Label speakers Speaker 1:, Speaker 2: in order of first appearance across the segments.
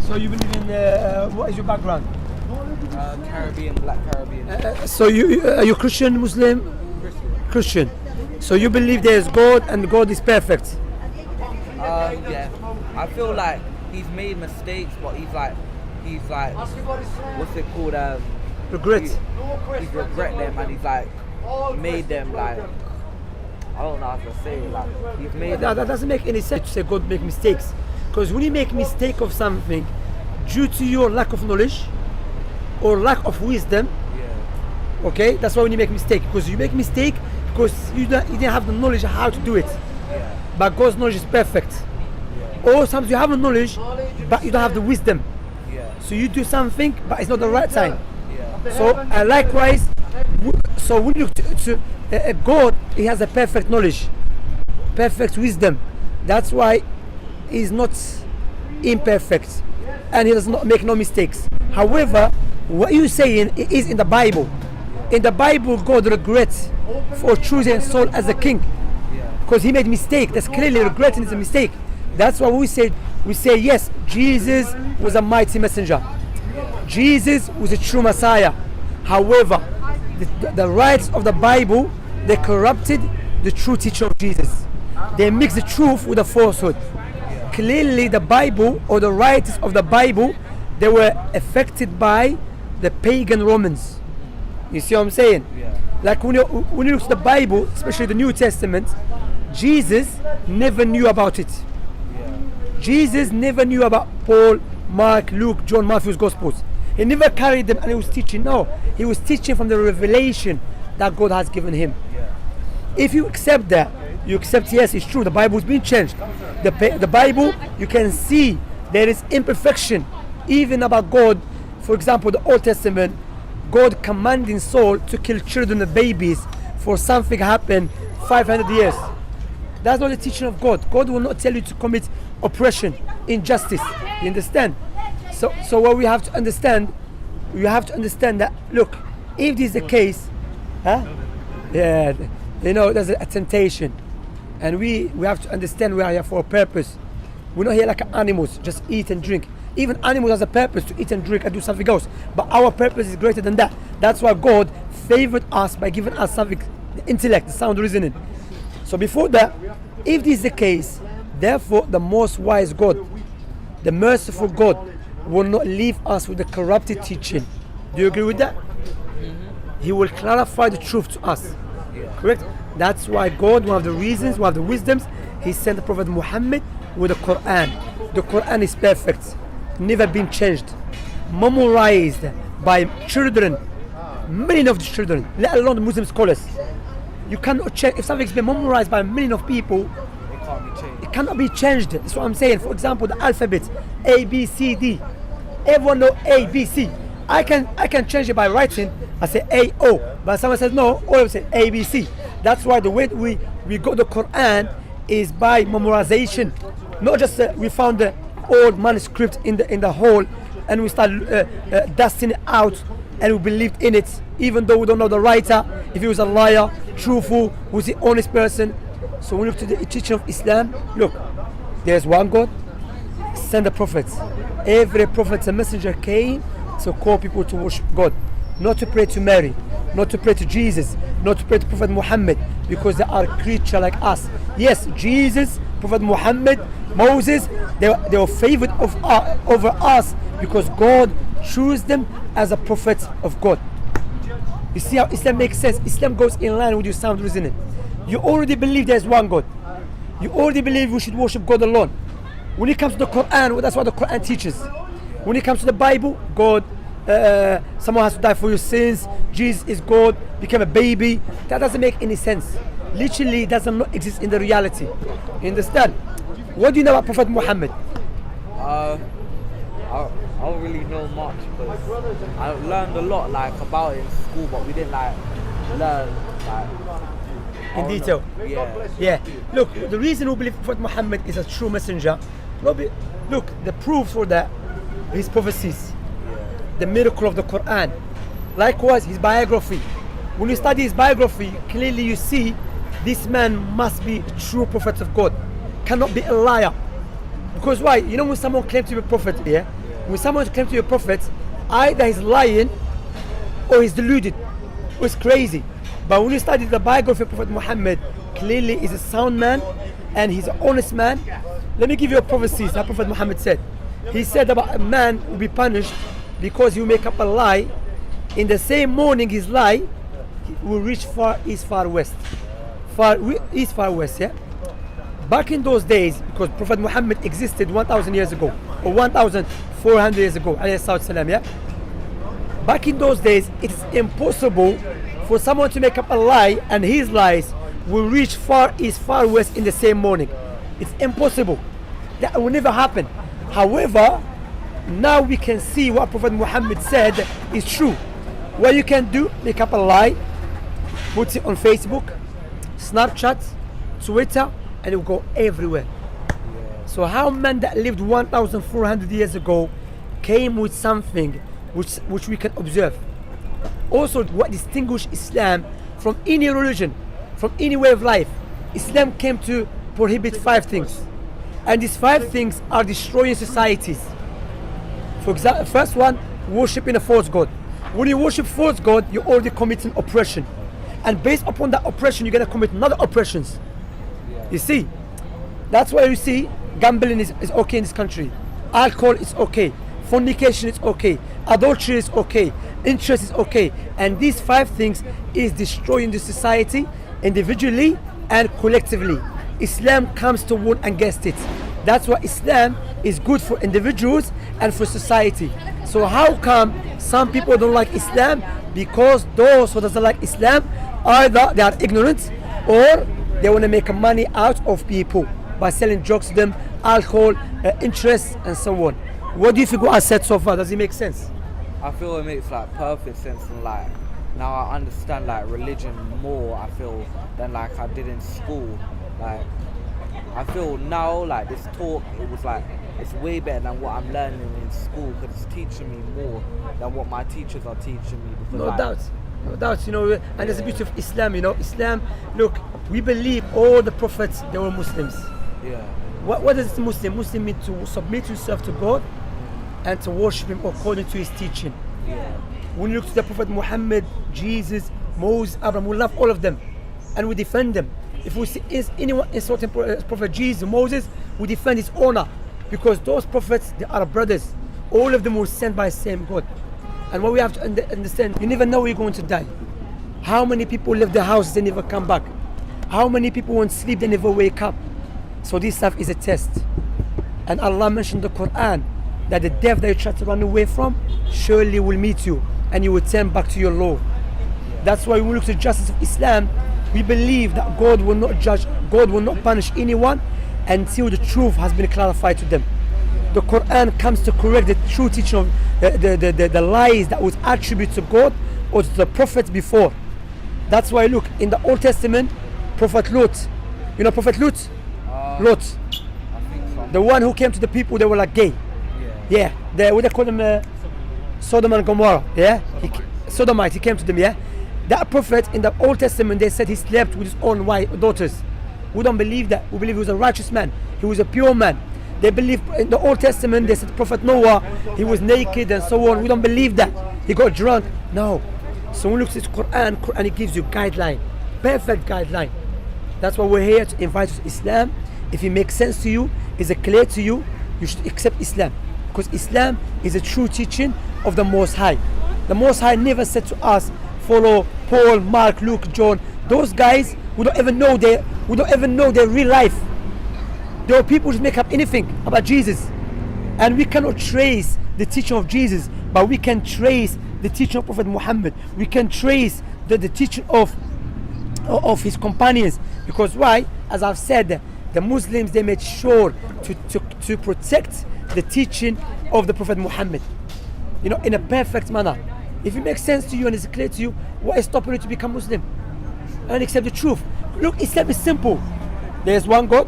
Speaker 1: So you believe in, what is your background?
Speaker 2: Caribbean, Black Caribbean.
Speaker 1: So are you Christian, Muslim? Christian. So you believe there is God and God is perfect?
Speaker 2: Yeah. I feel like he's made mistakes, but he's like, what's it called?
Speaker 1: Regret.
Speaker 2: He's regret them, and he's like made them like, I don't know how to say it, like he's made them.
Speaker 1: That doesn't make any sense to say God make mistakes, because when you make mistake of something due to your lack of knowledge or lack of wisdom,
Speaker 2: Yeah.
Speaker 1: okay, that's why when you make mistake, because you make mistake because you didn't have the knowledge how to do it.
Speaker 2: Yeah.
Speaker 1: But God's knowledge is perfect.
Speaker 2: Yeah.
Speaker 1: Or sometimes you have the knowledge but you don't have the wisdom,
Speaker 2: Yeah.
Speaker 1: so you do something but it's not the right time.
Speaker 2: Yeah.
Speaker 1: So likewise, so when you to God, he has a perfect knowledge, perfect wisdom. That's why he's not imperfect and he does not make no mistakes. However, what you're saying is in the Bible. In the Bible, God regrets for choosing Saul as a king because he made mistake. That's clearly regretting is a mistake. That's why we say yes, Jesus was a mighty messenger. Jesus was a true Messiah. However, the writers of the Bible, they corrupted the true teaching of Jesus. They mixed the truth with the falsehood. Clearly the Bible, or the writers of the Bible, they were affected by the pagan Romans. You see what I'm saying?
Speaker 2: Yeah.
Speaker 1: Like when you look at the Bible, especially the New Testament, Jesus never knew about it.
Speaker 2: Yeah.
Speaker 1: Jesus never knew about Paul, Mark, Luke, John, Matthew's Gospels. He never carried them and he was teaching. No, he was teaching from the revelation that God has given him.
Speaker 2: Yeah.
Speaker 1: If you accept that, you accept, yes, it's true, the Bible has been changed. The Bible, you can see there is imperfection even about God. For example, the Old Testament, God commanding Saul to kill children and babies for something happened 500 years. That's not the teaching of God. God will not tell you to commit oppression, injustice. You understand? So what we have to understand that, look, if this is the case, yeah, you know, there's a temptation. And we have to understand we are here for a purpose. We're not here like animals, just eat and drink. Even animals has a purpose to eat and drink and do something else. But our purpose is greater than that. That's why God favored us by giving us something, the intellect, the sound reasoning. So before that, if this is the case, therefore the most wise God, the merciful God, will not leave us with the corrupted teaching. Do you agree with that? He will clarify the truth to us. Correct? That's why God, one of the reasons, one of the wisdoms, he sent the Prophet Muhammad with the Quran. The Quran is perfect, never been changed, memorized by children, millions of children, let alone the Muslim scholars. You cannot change. If something's been memorized by millions of people, it cannot be changed. That's what I'm saying. For example, the alphabet, A, B, C, D. Everyone know A, B, C. I can change it by writing. I say A, O. But someone says no, all of say A, B, C. That's why the way we got the Quran is by memorization. Not just we found the old manuscript in the hole and we start dusting it out and we believed in it, even though we don't know the writer, if he was a liar, truthful, was the honest person. So when we look to the teaching of Islam, look, there's one God, send the prophets. Every prophet and messenger came to call people to worship God, not to pray to Mary, not to pray to Jesus, not to pray to Prophet Muhammad, because they are creatures like us. Yes, Jesus, Prophet Muhammad, Moses, they were favored over us because God chose them as a prophet of God. You see how Islam makes sense? Islam goes in line with your sound reasoning. You already believe there's one God. You already believe we should worship God alone. When it comes to the Quran, that's what the Quran teaches. When it comes to the Bible, God, someone has to die for your sins, Jesus is God, became a baby. That doesn't make any sense. Literally does not exist in the reality. You understand? What do you know about Prophet Muhammad?
Speaker 2: I don't really know much, because I learned a lot about it in school, but we didn't learn
Speaker 1: in detail. Yeah. Look, the reason we believe Prophet Muhammad is a true messenger, look, the proof for that, his prophecies, the miracle of the Quran. Likewise, his biography. When you study his biography, clearly you see this man must be a true prophet of God, cannot be a liar. Because why? You know when someone claims to be a prophet, when someone claims to be a prophet, either he's lying or he's deluded or he's crazy. But when you study the biography of Prophet Muhammad, clearly he's a sound man and he's an honest man. Let me give you a prophecy that Prophet Muhammad said. He said about a man will be punished because he will make up a lie. In the same morning his lie will reach far east, far west. Far east, far west, yeah? Back in those days, because Prophet Muhammad existed 1,000 years ago, or 1,400 years ago, alayhi salam, yeah? Back in those days, it is impossible for someone to make up a lie and his lies will reach far east, far west in the same morning. It's impossible. That will never happen. However, now we can see what Prophet Muhammad said is true. What you can do, make up a lie, put it on Facebook, Snapchat, Twitter, and it will go everywhere. So how man that lived 1,400 years ago came with something which we can observe. Also, what distinguishes Islam from any religion, from any way of life, Islam came to prohibit 5 things. And these 5 things are destroying societies. For example, first one, worshipping a false god. When you worship false god, you're already committing oppression. And based upon that oppression, you're going to commit another oppressions. You see, that's why you see gambling is okay in this country. Alcohol is okay. Fornication is okay. Adultery is okay. Interest is okay. And these 5 things is destroying the society individually and collectively. Islam comes to warn against it. That's why Islam is good for individuals and for society. So how come some people don't like Islam? Because those who doesn't like Islam, either they are ignorant or they want to make money out of people by selling drugs to them, alcohol, interest, and so on. What do you think what I said so far? Does it make sense?
Speaker 2: I feel it makes like perfect sense, and like now I understand like religion more, I feel, than like I did in school. Like I feel now like this talk, it was like it's way better than what I'm learning in school, because it's teaching me more than what my teachers are teaching me. Because,
Speaker 1: No
Speaker 2: like,
Speaker 1: doubt. No doubt, you know, and there's the beauty of Islam, you know. Islam, look, we believe all the prophets, they were Muslims.
Speaker 2: Yeah.
Speaker 1: What does Muslim? Muslim mean to submit yourself to God and to worship Him according to His teaching.
Speaker 2: Yeah.
Speaker 1: When you look to the Prophet Muhammad, Jesus, Moses, Abraham, we love all of them and we defend them. If we see is anyone insulting Prophet Jesus, Moses, we defend his honor, because those prophets, they are brothers. All of them were sent by the same God. And what we have to understand, you never know where you're going to die. How many people leave their house, they never come back? How many people won't sleep, they never wake up? So this stuff is a test. And Allah mentioned in the Quran that the death that you try to run away from surely will meet you and you will turn back to your Lord. That's why when we look to the justice of Islam, we believe that God will not judge, God will not punish anyone until the truth has been clarified to them. The Quran comes to correct the true teaching of the lies that was attributed to God or to the prophets before. That's why look, in the Old Testament, Prophet Lot, you know Prophet Lot? Lot,
Speaker 2: I think so.
Speaker 1: the one who came to the people, they were like gay. Yeah, what they call them, Sodom and Gomorrah, yeah? Sodomite, he came to them, yeah? That prophet in the Old Testament, they said he slept with his own daughters. We don't believe that. We believe he was a righteous man. He was a pure man. They believe in the Old Testament, they said Prophet Noah, he was naked and so on. We don't believe that. He got drunk. No. So when we look at Quran, it gives you guideline. Perfect guideline. That's why we're here to invite you to Islam. If it makes sense to you, is it clear to you, you should accept Islam. Because Islam is a true teaching of the Most High. The Most High never said to us, follow Paul, Mark, Luke, John. Those guys, we don't even know their real life. There are people who make up anything about Jesus. And we cannot trace the teaching of Jesus, but we can trace the teaching of Prophet Muhammad. We can trace the teaching of his companions. Because why? As I've said, the Muslims, they made sure to protect the teaching of the Prophet Muhammad, you know, in a perfect manner. If it makes sense to you and it's clear to you, what is stopping you to become Muslim and accept the truth? Look, Islam is simple. There's one God.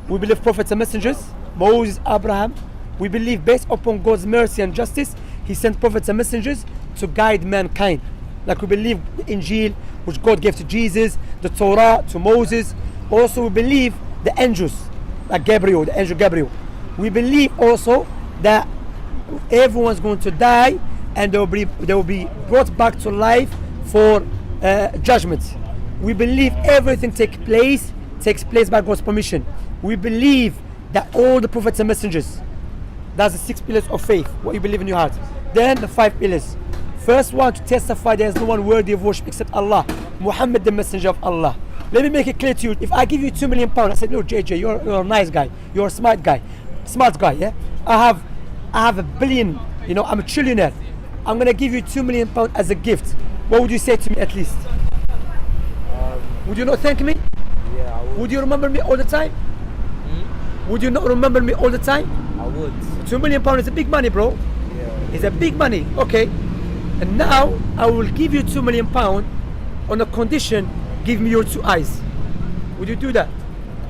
Speaker 1: We believe prophets and messengers, Moses, Abraham. We believe based upon God's mercy and justice, He sent prophets and messengers to guide mankind. Like we believe the Injil, which God gave to Jesus, the Torah to Moses. Also we believe the angels, like Gabriel, the angel Gabriel. We believe also that everyone's going to die, and they will be brought back to life for judgment. We believe everything takes place by God's permission. We believe that all the prophets and messengers, that's the 6 pillars of faith, what you believe in your heart. Then the 5 pillars. First one, to testify there is no one worthy of worship except Allah, Muhammad the messenger of Allah. Let me make it clear to you. If I give you £2 million, I said, no, JJ, you're a nice guy, you're a smart guy, yeah. I have $1 billion, I'm a trillionaire. I'm gonna give you £2 million as a gift. What would you say to me at least? Would you not thank me?
Speaker 2: Yeah, I would.
Speaker 1: Would you remember me all the time? Would you not remember me all the time?
Speaker 2: I would.
Speaker 1: £2 million is a big money, bro.
Speaker 2: Yeah.
Speaker 1: It's a big money. Okay. And now I will give you £2 million on a condition, give me your 2 eyes. Would you do that?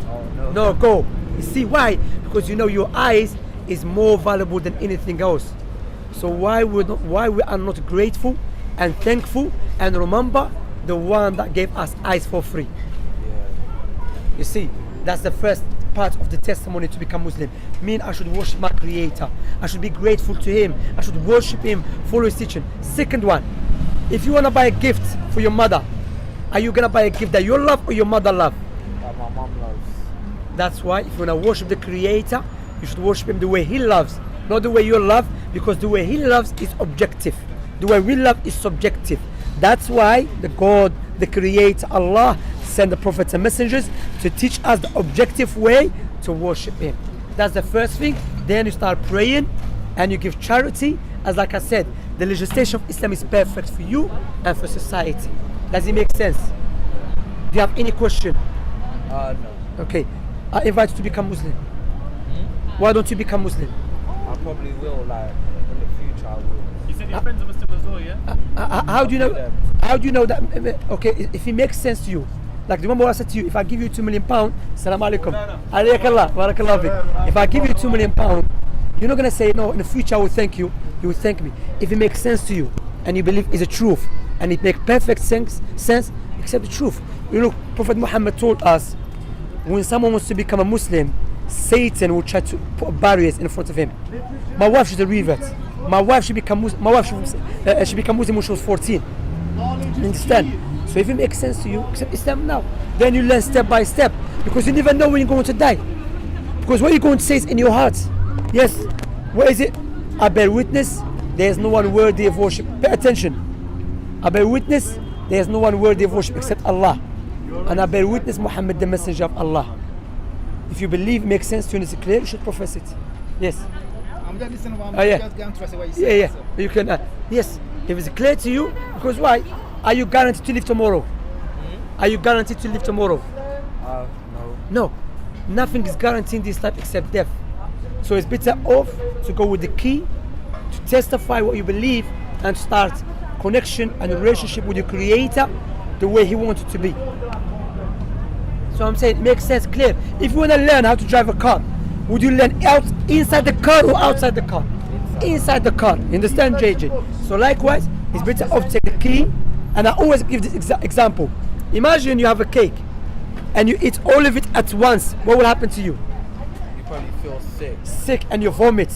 Speaker 2: Oh no.
Speaker 1: No, go. You see why? Because your eyes is more valuable than anything else. So why we are not grateful and thankful and remember the one that gave us eyes for free?
Speaker 2: Yeah.
Speaker 1: You see, that's the first part of the testimony to become Muslim. Mean I should worship my Creator. I should be grateful to Him. I should worship Him, follow His teaching. Second one, if you want to buy a gift for your mother, are you gonna buy a gift that you love or your mother love?
Speaker 2: That my mom loves.
Speaker 1: That's why if you wanna worship the Creator, you should worship Him the way He loves, not the way you love, because the way He loves is objective. The way we love is subjective. That's why the God, the Creator, Allah, send the prophets and messengers to teach us the objective way to worship Him. That's the first thing. Then you start praying and you give charity. As like I said, the legislation of Islam is perfect for you and for society. Does it make sense? Do you have any question?
Speaker 2: No.
Speaker 1: Okay, I invite you to become Muslim. Why don't you become Muslim?
Speaker 2: I probably will, like, in the future I will.
Speaker 3: You said your friends are Muslim as well, yeah?
Speaker 1: How do you know? How do you know that? Okay, if it makes sense to you, like remember what I said to you. If I give you £2 million, Salam alaikum, alaykallah, barakallah fik. If I give you £2 million, you're not gonna say no. In the future I will thank you. You will thank me. If it makes sense to you and you believe it's a truth and it makes perfect sense, accept the truth. Prophet Muhammad told us when someone wants to become a Muslim, Satan will try to put barriers in front of him. My wife, she's a revert. My wife should become Muslim. She became Muslim when she was 14. You understand? So if it makes sense to you, accept Islam now. Then you learn step by step, because you never know when you're going to die. Because what you're going to say is in your heart. Yes. What is it? I bear witness there is no one worthy of worship. Pay attention. I bear witness there is no one worthy of worship except Allah. And I bear witness Muhammad the messenger of Allah. If you believe it makes sense to you and it's clear, you should profess it. Yes.
Speaker 4: I'm just listening.
Speaker 1: Yeah.
Speaker 4: Just going to trust what you say.
Speaker 1: Yeah. You can. Yes. If it's clear to you, because why? Are you guaranteed to live tomorrow? Are you guaranteed to live tomorrow?
Speaker 2: No.
Speaker 1: No. Nothing is guaranteed in this life except death. So it's better off to go with the key, to testify what you believe, and start connection and relationship with your Creator the way He wants it to be. So I'm saying it makes sense, clear. If you want to learn how to drive a car, would you learn inside the car or outside the car? Inside the car. You understand, JJ? So likewise, it's better off to take the key. And I always give this example. Imagine you have a cake and you eat all of it at once. What will happen to you?
Speaker 2: You probably feel sick.
Speaker 1: Sick, and you vomit.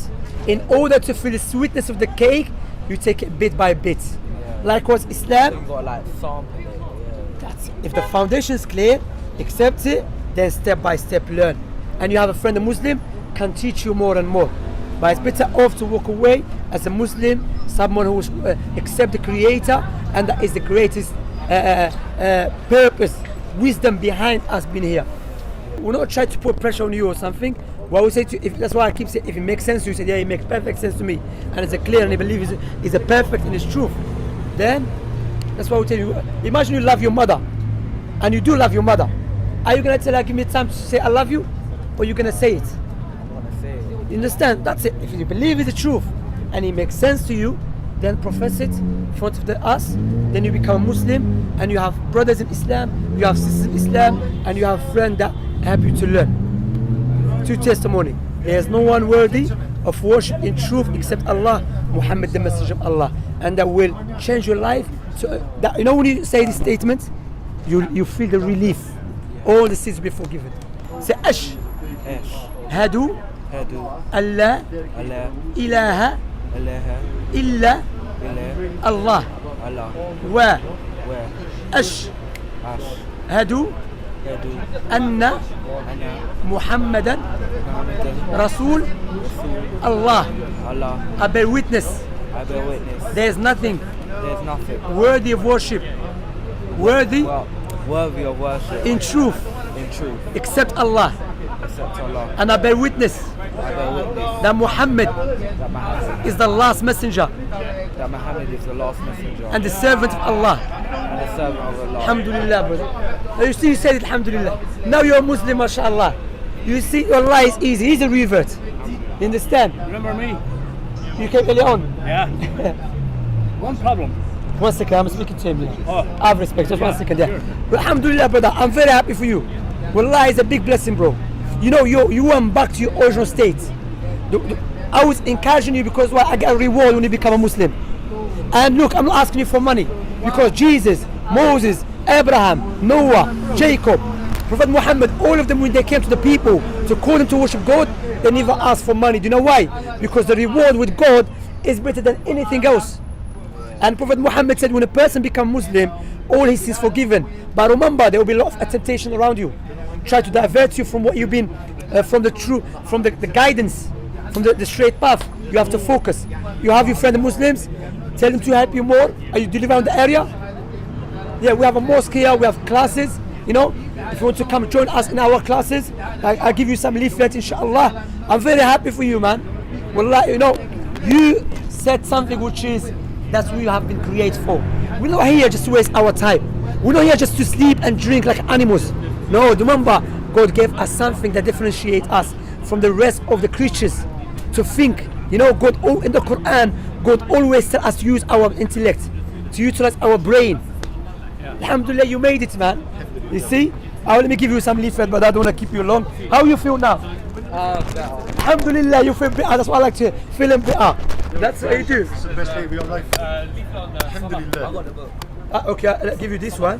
Speaker 1: In order to feel the sweetness of the cake, you take it bit by bit.
Speaker 2: Yeah.
Speaker 1: Likewise,
Speaker 2: So
Speaker 1: Islam,
Speaker 2: you gotta like sample it. Yeah.
Speaker 1: that's it. If the foundation is clear, accept it, then step by step learn. And you have a friend, a Muslim, can teach you more and more. But it's better off to walk away as a Muslim, someone who accept the Creator, and that is the greatest purpose, wisdom behind us being here. We're not trying to put pressure on you or something. What we say to you, that's why I keep saying, if it makes sense to you, say, yeah, it makes perfect sense to me, and it's a clear, and I believe it's a perfect and it's truth. Then that's why we tell you. Imagine you love your mother, and you do love your mother. Are you gonna tell her, give me time to say I love you, or you gonna say it?
Speaker 2: I'm gonna say it.
Speaker 1: You understand? That's it. If you believe it's the truth and it makes sense to you, then profess it in front of us. Then you become a Muslim, and you have brothers in Islam, you have sisters in Islam, and you have friends that help you to learn. Two testimony. There is no one worthy of worship in truth except Allah, Muhammad the messenger of Allah, and that will change your life. So that, you know, when you say this statement, you feel the relief. All the sins will be forgiven. Say Ashhadu
Speaker 2: Hadu.
Speaker 1: Allah
Speaker 2: Allah.
Speaker 1: ilaha
Speaker 2: إله
Speaker 1: إلا
Speaker 2: إلا
Speaker 1: الله
Speaker 2: الله
Speaker 1: وأشهد
Speaker 2: يدو
Speaker 1: أن
Speaker 2: أنا
Speaker 1: محمدا
Speaker 2: محمد
Speaker 1: رسول الله.
Speaker 2: Allah.
Speaker 1: I bear witness
Speaker 2: I bear witness.
Speaker 1: there is nothing
Speaker 2: There's nothing
Speaker 1: worthy of worship, worthy
Speaker 2: worthy of worship
Speaker 1: in truth
Speaker 2: in truth
Speaker 1: except Allah.
Speaker 2: except Allah.
Speaker 1: And I bear witness
Speaker 2: I bear witness
Speaker 1: that Muhammad
Speaker 2: that Muhammad
Speaker 1: is the last messenger
Speaker 2: is the last messenger
Speaker 1: and the servant of Allah.
Speaker 2: and the servant of Allah.
Speaker 1: Alhamdulillah, brother. Now you see, you said it, Alhamdulillah. Now you're a Muslim, mashallah. You see, your life is easy. He's a revert. You understand?
Speaker 3: Remember me?
Speaker 1: You came early on.
Speaker 3: Yeah. One problem.
Speaker 1: 1 second, I'm speaking to him.
Speaker 3: Oh.
Speaker 1: I have respect. Just 1 second, yeah.
Speaker 3: Sure.
Speaker 1: Well, Alhamdulillah, brother. I'm very happy for you. Wallah is a big blessing, bro. You know, you went back to your original state. I was encouraging you because I get a reward when you become a Muslim. And look, I'm not asking you for money because Jesus, Moses, Abraham, Noah, Jacob, Prophet Muhammad, all of them, when they came to the people to call them to worship God, they never asked for money. Do you know why? Because the reward with God is better than anything else. And Prophet Muhammad said when a person becomes Muslim, all his sins forgiven. But remember, there will be a lot of temptation around you. Try to divert you from what you've been, from the true, from the guidance, from the straight path. You have to focus. You have your friend the Muslims, tell them to help you more. Are you deliver in the area? Yeah, we have a mosque here, we have classes, you know. If you want to come join us in our classes, I'll give you some leaflets, inshallah. I'm very happy for you, man. Wallah, you know, you said something which is, that's what you have been created for. We're not here just to waste our time. We're not here just to sleep and drink like animals. No, remember, God gave us something that differentiates us from the rest of the creatures. To think, you know, God, in the Quran, God always tells us to use our intellect, to utilize our brain. Alhamdulillah, you made it, man. You see? Let me give you some leaflet, but I don't want to keep you long. How you feel now? Alhamdulillah, you feel better. That's what I like to feel better. That's what you do.
Speaker 5: It's the best day of your life.
Speaker 3: Leaflet on the
Speaker 5: Alhamdulillah.
Speaker 3: I got the book.
Speaker 1: Okay, I'll give you this one.